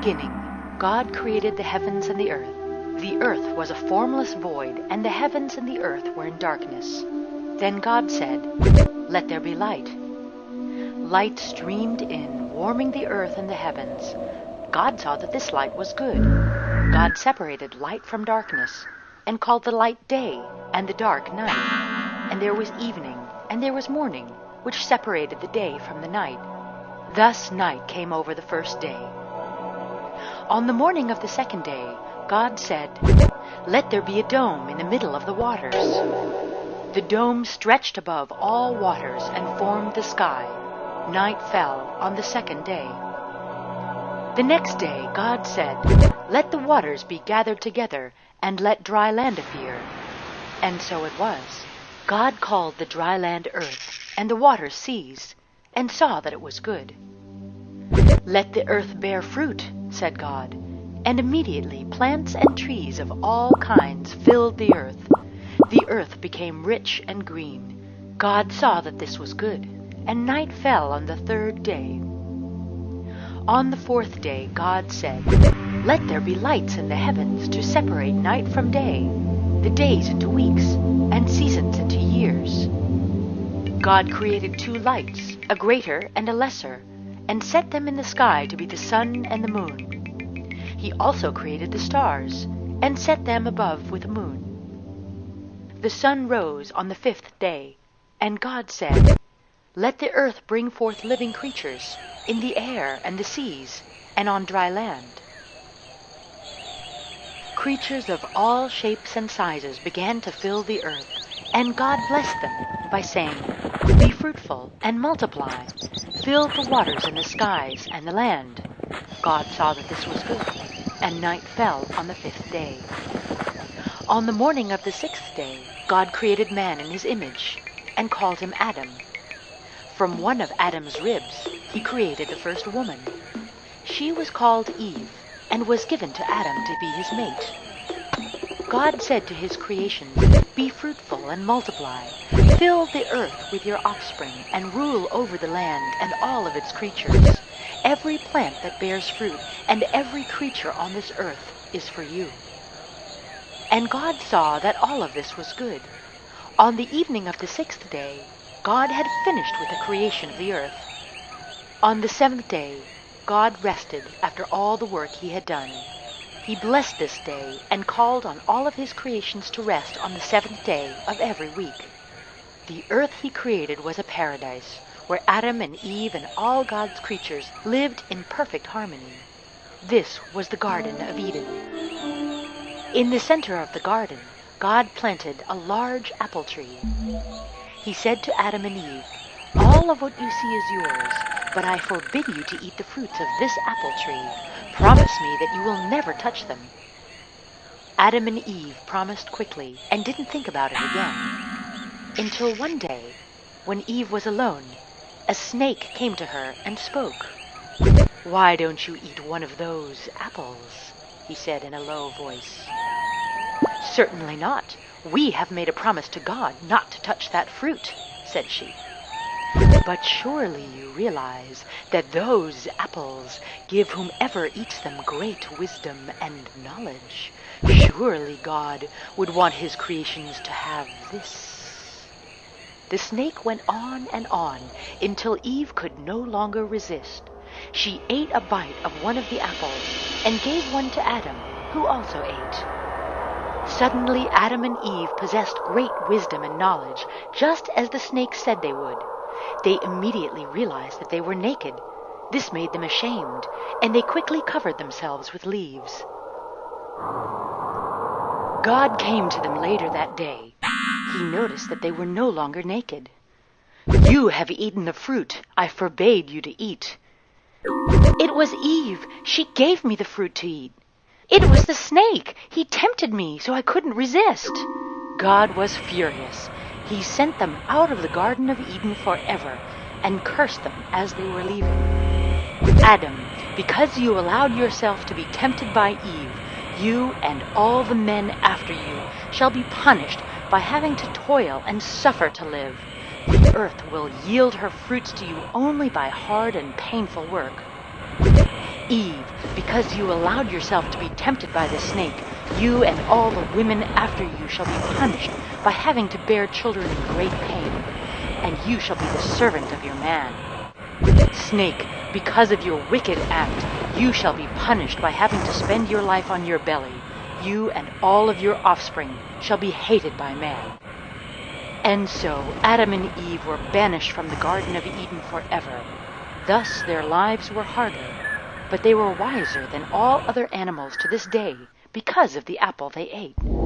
beginning, God created the heavens and the earth. The earth was a formless void, and the heavens and the earth were in darkness. Then God said, "Let there be light." Light streamed in, warming the earth and the heavens. God saw that this light was good. God separated light from darkness, and called the light day, and the dark night. And there was evening, and there was morning, which separated the day from the night. Thus night came over the first day. On the morning of the second day, God said, "Let there be a dome in the middle of the waters." The dome stretched above all waters and formed the sky. Night fell on the second day. The next day God said, "Let the waters be gathered together, and let dry land appear." And so it was. God called the dry land earth, and the waters seas, and saw that it was good. "Let the earth bear fruit," said God. And immediately plants and trees of all kinds filled the earth. The earth became rich and green. God saw that this was good, and night fell on the third day. On the fourth day God said, "Let there be lights in the heavens to separate night from day, the days into weeks, and seasons into years." God created two lights, a greater and a lesser, and set them in the sky to be the sun and the moon. He also created the stars, and set them above with the moon. The sun rose on the fifth day, and God said, "Let the earth bring forth living creatures, in the air and the seas, and on dry land." Creatures of all shapes and sizes began to fill the earth, and God blessed them by saying, "Be fruitful and multiply, fill the waters in the skies and the land." God saw that this was good, and night fell on the fifth day. On the morning of the sixth day, God created man in his image, and called him Adam. From one of Adam's ribs, he created the first woman. She was called Eve, and was given to Adam to be his mate. God said to his creations, "Be fruitful and multiply, fill the earth with your offspring, and rule over the land and all of its creatures. Every plant that bears fruit, and every creature on this earth is for you." And God saw that all of this was good. On the evening of the sixth day, God had finished with the creation of the earth. On the seventh day, God rested after all the work he had done. He blessed this day, and called on all of his creations to rest on the seventh day of every week. The earth he created was a paradise, where Adam and Eve and all God's creatures lived in perfect harmony. This was the Garden of Eden. In the center of the garden, God planted a large apple tree. He said to Adam and Eve, "All of what you see is yours, but I forbid you to eat the fruits of this apple tree. Promise me that you will never touch them." Adam and Eve promised quickly and didn't think about it again. Until one day, when Eve was alone, a snake came to her and spoke. "Why don't you eat one of those apples?" he said in a low voice. "Certainly not. We have made a promise to God not to touch that fruit," said she. "But surely you realize that those apples give whomever eats them great wisdom and knowledge. Surely God would want his creations to have this." The snake went on and on until Eve could no longer resist. She ate a bite of one of the apples and gave one to Adam, who also ate. Suddenly Adam and Eve possessed great wisdom and knowledge, just as the snake said they would. They immediately realized that they were naked. This made them ashamed, and they quickly covered themselves with leaves. God came to them later that day. He noticed that they were no longer naked. "You have eaten the fruit I forbade you to eat." "It was Eve. She gave me the fruit to eat." "It was the snake. He tempted me so I couldn't resist." God was furious. He sent them out of the Garden of Eden forever and cursed them as they were leaving. "Adam, because you allowed yourself to be tempted by Eve, you and all the men after you shall be punished by having to toil and suffer to live. The earth will yield her fruits to you only by hard and painful work." Eve Because you allowed yourself to be tempted by the snake, you and all the women after you shall be punished by having to bear children in great pain, and you shall be the servant of your man. Snake, because of your wicked act, you shall be punished by having to spend your life on your belly. You and all of your offspring shall be hated by man. And so Adam and Eve were banished from the Garden of Eden forever. Thus their lives were harder, but they were wiser than all other animals to this day because of the apple they ate.